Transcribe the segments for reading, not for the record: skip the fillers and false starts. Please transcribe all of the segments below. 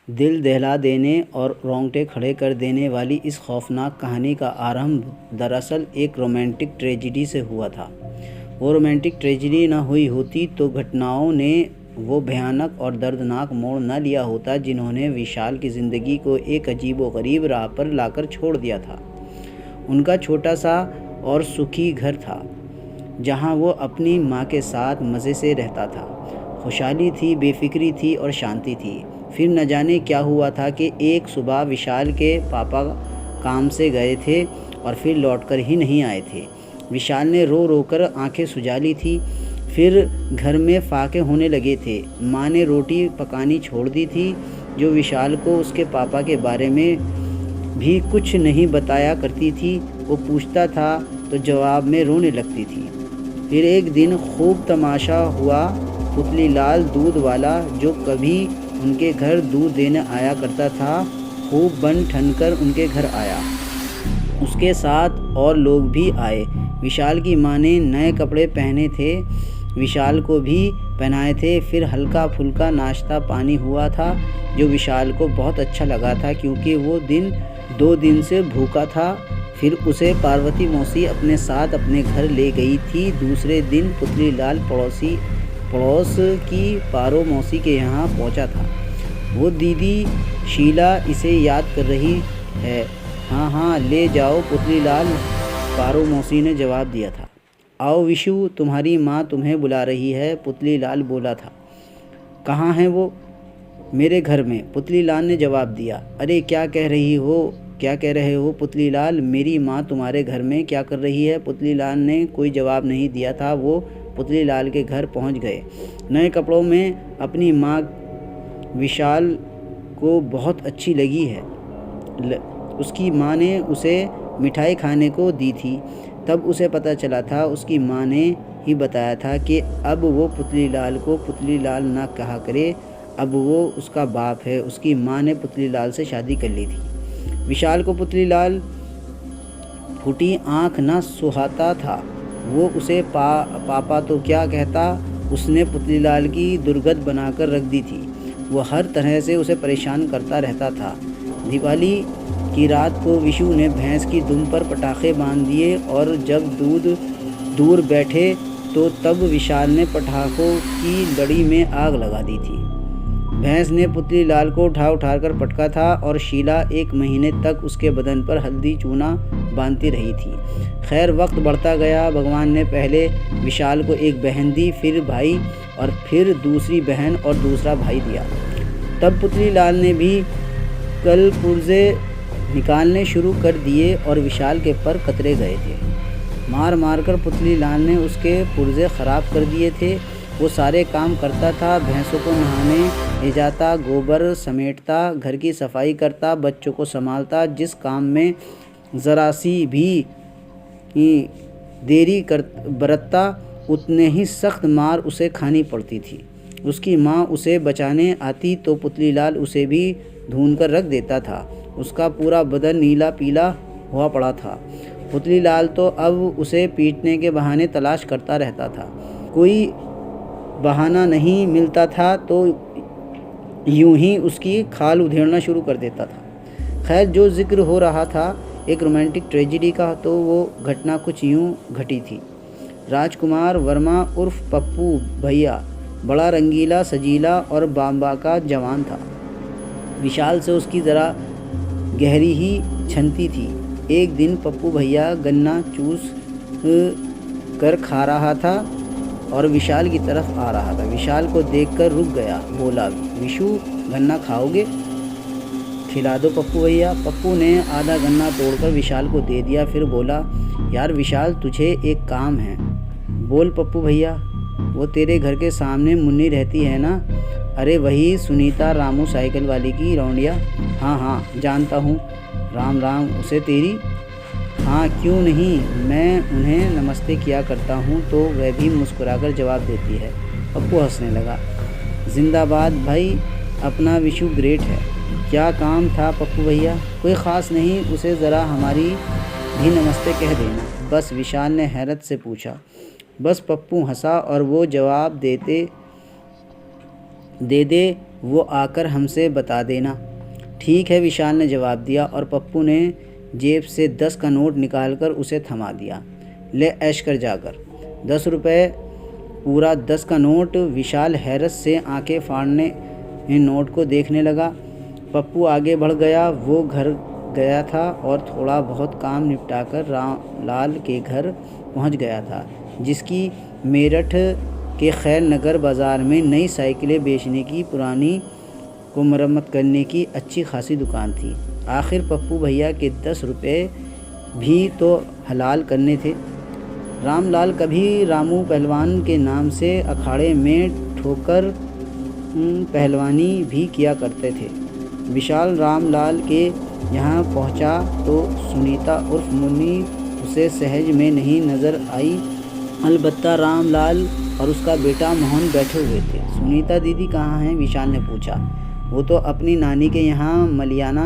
दिल दहला देने और रोंगटे खड़े कर देने वाली इस खौफनाक कहानी का आरंभ दरअसल एक रोमांटिक ट्रेजेडी से हुआ था। वो रोमांटिक ट्रेजेडी न हुई होती तो घटनाओं ने वो भयानक और दर्दनाक मोड़ न लिया होता जिन्होंने विशाल की ज़िंदगी को एक अजीबोगरीब राह पर लाकर छोड़ दिया था। उनका छोटा सा और सुखी घर था जहाँ वो अपनी माँ के साथ मज़े से रहता था। खुशहाली थी, बेफिक्री थी और शांति थी। फिर न जाने क्या हुआ था कि एक सुबह विशाल के पापा काम से गए थे और फिर लौटकर ही नहीं आए थे। विशाल ने रो रो कर आँखें सुजा ली थी। फिर घर में फाके होने लगे थे। माँ ने रोटी पकानी छोड़ दी थी, जो विशाल को उसके पापा के बारे में भी कुछ नहीं बताया करती थी। वो पूछता था तो जवाब में रोने लगती थी। फिर एक दिन खूब तमाशा हुआ। पुतली लाल दूध वाला, जो कभी उनके घर दूध देने आया करता था, खूब बन ठनकर उनके घर आया। उसके साथ और लोग भी आए। विशाल की माँ ने नए कपड़े पहने थे, विशाल को भी पहनाए थे। फिर हल्का फुल्का नाश्ता पानी हुआ था, जो विशाल को बहुत अच्छा लगा था क्योंकि वो 2 दिन से भूखा था। फिर उसे पार्वती मौसी अपने साथ अपने घर ले गई थी। दूसरे दिन पुतली लाल पड़ोस की पारो मौसी के यहाँ पहुँचा था। वो दीदी शीला इसे याद कर रही है। हाँ हाँ, ले जाओ पुतली लाल, पारो मौसी ने जवाब दिया था। आओ विशु, तुम्हारी माँ तुम्हें बुला रही है, पुतली लाल बोला था। कहाँ है वो? मेरे घर में, पुतली लाल ने जवाब दिया। अरे क्या कह रहे हो पुतली लाल? मेरी माँ तुम्हारे घर में क्या कर रही है? पुतली लाल ने कोई जवाब नहीं दिया था। वो पुतली लाल के घर पहुंच गए। नए कपड़ों में अपनी माँ विशाल को बहुत अच्छी लगी है। उसकी माँ ने उसे मिठाई खाने को दी थी। तब उसे पता चला था, उसकी माँ ने ही बताया था कि अब वो पुतली लाल को पुतली लाल ना कहा करे, अब वो उसका बाप है। उसकी माँ ने पुतली लाल से शादी कर ली थी। विशाल को पुतली लाल फूटी आँख न सुहाता था। वो उसे पापा तो क्या कहता, उसने पुतली लाल की दुर्गत बनाकर रख दी थी। वो हर तरह से उसे परेशान करता रहता था। दिवाली की रात को विशु ने भैंस की दुम पर पटाखे बांध दिए और जब दूर बैठे तो तब विशाल ने पटाखों की लड़ी में आग लगा दी थी। भैंस ने पुतली लाल को उठा कर पटका था और शीला 1 महीने तक उसके बदन पर हल्दी चूना बांधती रही थी। खैर, वक्त बढ़ता गया। भगवान ने पहले विशाल को एक बहन दी, फिर भाई और फिर दूसरी बहन और दूसरा भाई दिया। तब पुतली लाल ने भी कल पुर्जे निकालने शुरू कर दिए और विशाल के पर कतरे गए थे। मार कर पुतली लाल ने उसके पुर्जे ख़राब कर दिए थे। वो सारे काम करता था, भैंसों को नहाने ले जाता, गोबर समेटता, घर की सफाई करता, बच्चों को संभालता। जिस काम में ज़रा सी भी देरी बरतता, उतने ही सख्त मार उसे खानी पड़ती थी। उसकी माँ उसे बचाने आती तो पुतली लाल उसे भी ढूंढ कर रख देता था। उसका पूरा बदन नीला पीला हुआ पड़ा था। पुतली लाल तो अब उसे पीटने के बहाने तलाश करता रहता था। कोई बहाना नहीं मिलता था तो यूं ही उसकी खाल उधेड़ना शुरू कर देता था। खैर, जो जिक्र हो रहा था एक रोमांटिक ट्रेजेडी का, तो वो घटना कुछ यूं घटी थी। राजकुमार वर्मा उर्फ पप्पू भैया बड़ा रंगीला, सजीला और बाम्बा का जवान था। विशाल से उसकी ज़रा गहरी ही छनती थी। एक दिन पप्पू भैया गन्ना चूस कर खा रहा था और विशाल की तरफ आ रहा था। विशाल को देखकर रुक गया, बोला, विशु गन्ना खाओगे? खिला दो पप्पू भैया। पप्पू ने आधा गन्ना तोड़कर विशाल को दे दिया, फिर बोला, यार विशाल, तुझे एक काम है। बोल पप्पू भैया। वो तेरे घर के सामने मुन्नी रहती है ना? अरे वही सुनीता रामू साइकिल वाली की रौंडिया? हाँ हाँ, जानता हूँ। राम राम उसे तेरी। हाँ क्यों नहीं, मैं उन्हें नमस्ते किया करता हूँ तो वह भी मुस्कुराकर जवाब देती है। पप्पू हंसने लगा। जिंदाबाद भाई, अपना विशु ग्रेट है। क्या काम था पप्पू भैया? कोई ख़ास नहीं, उसे ज़रा हमारी भी नमस्ते कह देना, बस। विशाल ने हैरत से पूछा। बस? पप्पू हंसा और वो जवाब दे वो आकर हमसे बता देना। ठीक है, विशाल ने जवाब दिया और पप्पू ने जेब से 10 का नोट निकालकर उसे थमा दिया। ले ऐश कर जाकर। 10 रुपये पूरा 10 का नोट। विशाल हैरत से आंखें फाड़ने नोट को देखने लगा। पप्पू आगे बढ़ गया। वो घर गया था और थोड़ा बहुत काम निपटाकर रामलाल के घर पहुंच गया था, जिसकी मेरठ के खैर नगर बाज़ार में नई साइकिलें बेचने की, पुरानी को मरम्मत करने की अच्छी खासी दुकान थी। आखिर पप्पू भैया के 10 रुपये भी तो हलाल करने थे। रामलाल कभी रामू पहलवान के नाम से अखाड़े में ठोकर पहलवानी भी किया करते थे। विशाल रामलाल के यहाँ पहुँचा तो सुनीता उर्फ मुन्नी उसे सहज में नहीं नज़र आई। अलबत्ता रामलाल और उसका बेटा मोहन बैठे हुए थे। सुनीता दीदी कहाँ हैं? विशाल ने पूछा। वो तो अपनी नानी के यहाँ मलियाना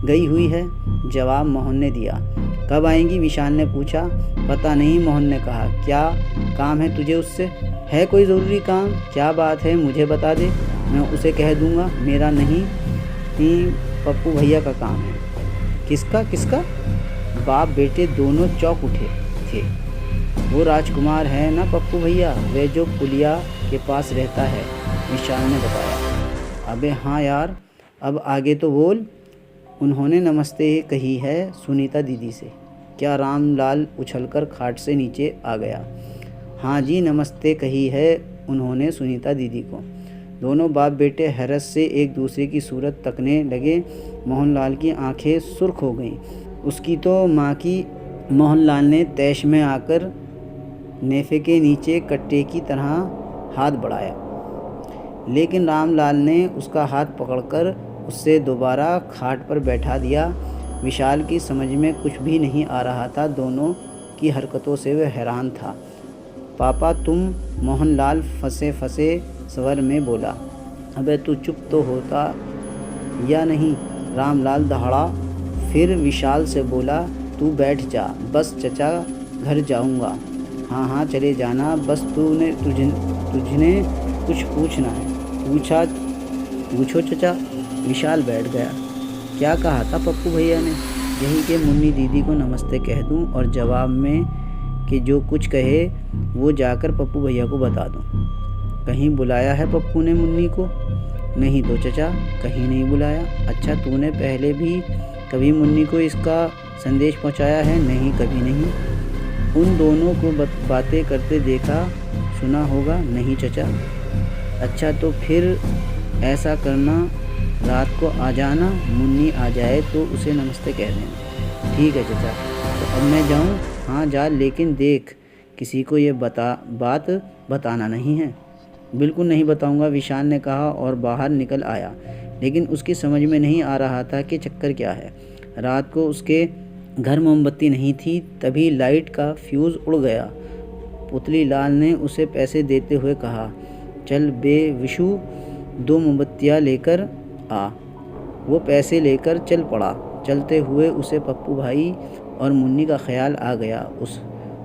गई हुई है, जवाब मोहन ने दिया। कब आएंगी? विशाल ने पूछा। पता नहीं, मोहन ने कहा। क्या काम है तुझे उससे? है कोई ज़रूरी काम? क्या बात है, मुझे बता दे, मैं उसे कह दूँगा। मेरा नहीं, पप्पू भैया का काम है। किसका किसका? बाप बेटे दोनों चौंक उठे थे। वो राजकुमार है ना पप्पू भैया, वे जो पुलिया के पास रहता है, विशाल ने बताया। अबे हाँ यार, अब आगे तो बोल। उन्होंने नमस्ते कही है सुनीता दीदी से। क्या? रामलाल उछलकर खाट से नीचे आ गया। हाँ जी, नमस्ते कही है उन्होंने सुनीता दीदी को। दोनों बाप बेटे हैरत से एक दूसरे की सूरत तकने लगे। मोहनलाल की आंखें सुर्ख हो गईं। उसकी तो माँ की। मोहनलाल ने तैश में आकर नेफे के नीचे कट्टे की तरह हाथ बढ़ाया, लेकिन रामलाल ने उसका हाथ पकड़कर उससे दोबारा खाट पर बैठा दिया। विशाल की समझ में कुछ भी नहीं आ रहा था। दोनों की हरकतों से वह हैरान था। पापा तुम? मोहनलाल फंसे फंसे स्वर में बोला। अबे तू चुप तो होता या नहीं? रामलाल दहाड़ा। फिर विशाल से बोला, तू बैठ जा, बस चचा घर जाऊंगा। हाँ हाँ चले जाना, बस तुझने कुछ पूछना है? पूछो चचा। विशाल बैठ गया। क्या कहा था पप्पू भैया ने? यही कि मुन्नी दीदी को नमस्ते कह दूं और जवाब में कि जो कुछ कहे वो जाकर पप्पू भैया को बता दूं। कहीं बुलाया है पप्पू ने मुन्नी को? नहीं तो चचा, कहीं नहीं बुलाया। अच्छा, तूने पहले भी कभी मुन्नी को इसका संदेश पहुंचाया है? नहीं, कभी नहीं। उन दोनों को बातें करते देखा सुना होगा? नहीं चचा। अच्छा, तो फिर ऐसा करना, रात को आ जाना, मुन्नी आ जाए तो उसे नमस्ते कह देना। ठीक है चचा। तो अब मैं जाऊँ? हाँ जा, लेकिन देख किसी को ये बात बताना नहीं है। बिल्कुल नहीं बताऊंगा, विशाल ने कहा और बाहर निकल आया। लेकिन उसकी समझ में नहीं आ रहा था कि चक्कर क्या है। रात को उसके घर मोमबत्ती नहीं थी, तभी लाइट का फ्यूज़ उड़ गया। पुतली लाल ने उसे पैसे देते हुए कहा, चल बे विशु, 2 मोमबत्तियाँ लेकर आ। वो पैसे लेकर चल पड़ा। चलते हुए उसे पप्पू भाई और मुन्नी का ख्याल आ गया।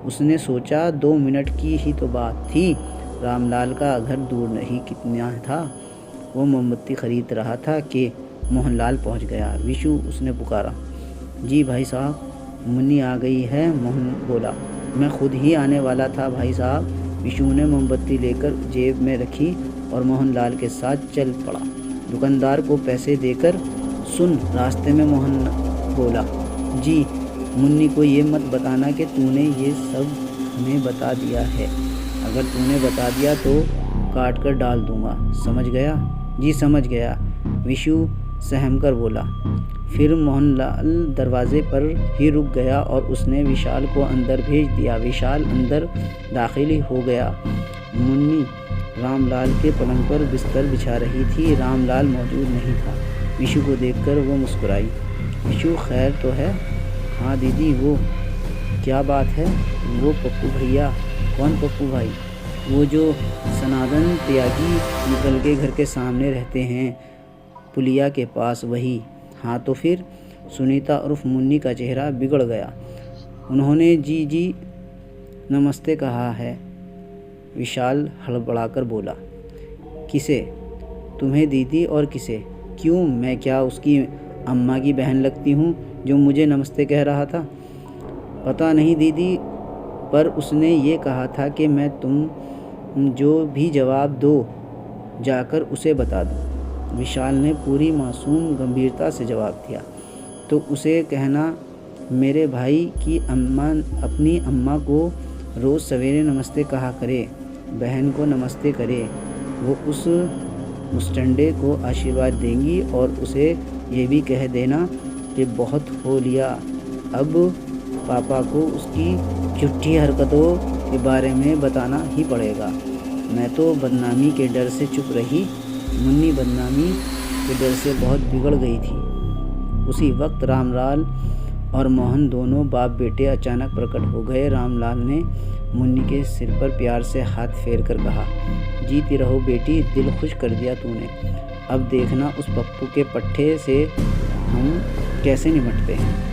उसने सोचा 2 मिनट की ही तो बात थी। रामलाल का घर दूर नहीं कितना था। वो मोमबत्ती खरीद रहा था कि मोहनलाल पहुंच गया। विशु, उसने पुकारा। जी भाई साहब। मुन्नी आ गई है, मोहन बोला। मैं खुद ही आने वाला था भाई साहब। विशु ने मोमबत्ती लेकर जेब में रखी और मोहनलाल के साथ चल पड़ा। दुकानदार को पैसे देकर, सुन, रास्ते में मोहन बोला, जी मुन्नी को ये मत बताना कि तूने ये सब हमें बता दिया है। अगर तूने बता दिया तो काट कर डाल दूंगा, समझ गया? जी समझ गया, विशु सहम कर बोला। फिर मोहनलाल दरवाजे पर ही रुक गया और उसने विशाल को अंदर भेज दिया। विशाल अंदर दाखिल हो गया। मुन्नी रामलाल के पलंग पर बिस्तर बिछा रही थी। रामलाल मौजूद नहीं था। विशु को देखकर वो मुस्कुराई। विशु, खैर तो है? हाँ दीदी। वो क्या बात है? वो पप्पू भैया। कौन पप्पू भाई? वो जो सनातन त्यागी निकल के घर के सामने रहते हैं, पुलिया के पास, वही। हाँ तो फिर? सुनीता उर्फ मुन्नी का चेहरा बिगड़ गया। उन्होंने जी नमस्ते कहा है, विशाल हड़बड़ाकर बोला। किसे? तुम्हें दीदी और किसे? क्यों, मैं क्या उसकी अम्मा की बहन लगती हूँ जो मुझे नमस्ते कह रहा था? पता नहीं दीदी, पर उसने ये कहा था कि मैं तुम जो भी जवाब दो जाकर उसे बता दो। विशाल ने पूरी मासूम गंभीरता से जवाब दिया। तो उसे कहना मेरे भाई की अम्मा अपनी अम्मा को रोज़ सवेरे नमस्ते कहा करे, बहन को नमस्ते करे। वो उस मुस्टंडे को आशीर्वाद देंगी और उसे ये भी कह देना कि बहुत हो लिया, अब पापा को उसकी झूठी हरकतों के बारे में बताना ही पड़ेगा। मैं तो बदनामी के डर से चुप रही। मुन्नी बदनामी के डर से बहुत बिगड़ गई थी। उसी वक्त रामलाल और मोहन दोनों बाप बेटे अचानक प्रकट हो गए। रामलाल ने मुन्नी के सिर पर प्यार से हाथ फेर कर कहा, जीती रहो बेटी, दिल खुश कर दिया तूने। अब देखना उस पप्पू के पट्टे से हम कैसे निपटते हैं।